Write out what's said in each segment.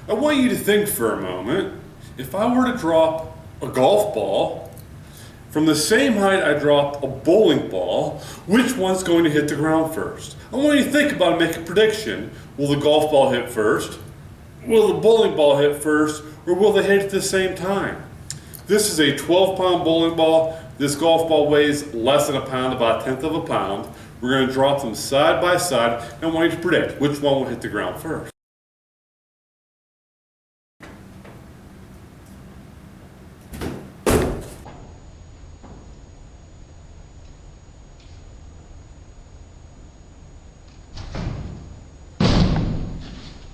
I want you to think for a moment, if I were to drop a golf ball from the same height I dropped a bowling ball, which one's going to hit the ground first? I want you to think about it and make a prediction. Will the golf ball hit first? Will the bowling ball hit first? Or will they hit at the same time? This is a 12-pound bowling ball. This golf ball weighs less than a pound, about a tenth of a pound. We're going to drop them side by side, and I want you to predict which one will hit the ground first.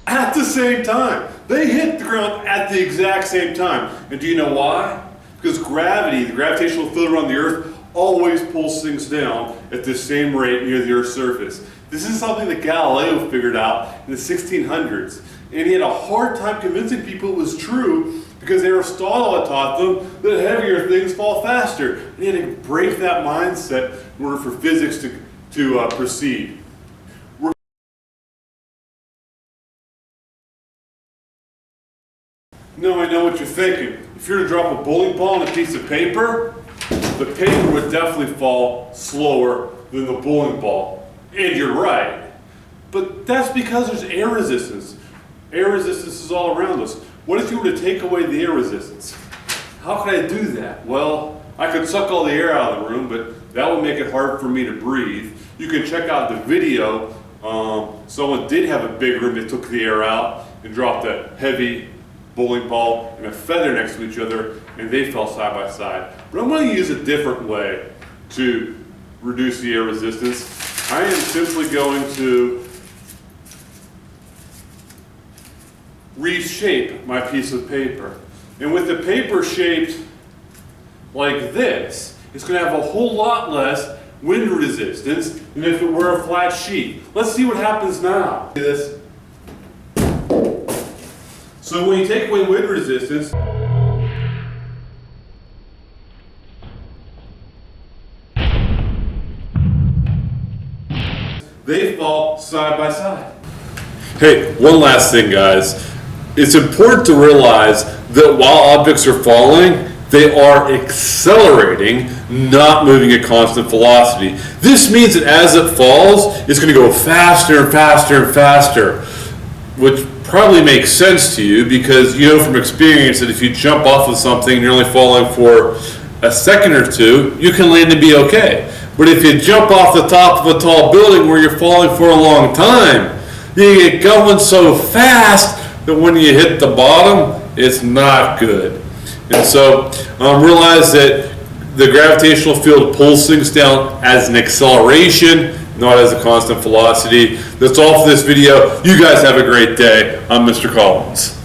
At the same time. They hit the ground at the exact same time. And do you know why? Because gravity, the gravitational field around the Earth, always pulls things down at the same rate near the Earth's surface. This is something that Galileo figured out in the 1600s. And he had a hard time convincing people it was true because Aristotle had taught them that heavier things fall faster. And he had to break that mindset in order for physics to proceed. Now I know what you're thinking. If you were to drop a bowling ball on a piece of paper, the paper would definitely fall slower than the bowling ball. And you're right. But that's because there's air resistance. Air resistance is all around us. What if you were to take away the air resistance? How could I do that? Well, I could suck all the air out of the room, but that would make it hard for me to breathe. You can check out the video. Someone did have a big room that took the air out and dropped a heavy bowling ball and a feather next to each other, and they fell side by side. But I'm going to use a different way to reduce the air resistance. I am simply going to reshape my piece of paper. And with the paper shaped like this, it's going to have a whole lot less wind resistance than if it were a flat sheet. Let's see what happens now. This. So when you take away wind resistance, they fall side by side. Hey, one last thing, guys. It's important to realize that while objects are falling, they are accelerating, not moving at constant velocity. This means that as it falls, it's going to go faster and faster and faster, which probably makes sense to you because you know from experience that if you jump off of something and you're only falling for a second or two, you can land and be okay. But if you jump off the top of a tall building where you're falling for a long time, you get going so fast that when you hit the bottom, it's not good. And so realize that the gravitational field pulls things down as an acceleration, not as a constant velocity. That's all for this video. You guys have a great day. I'm Mr. Collins.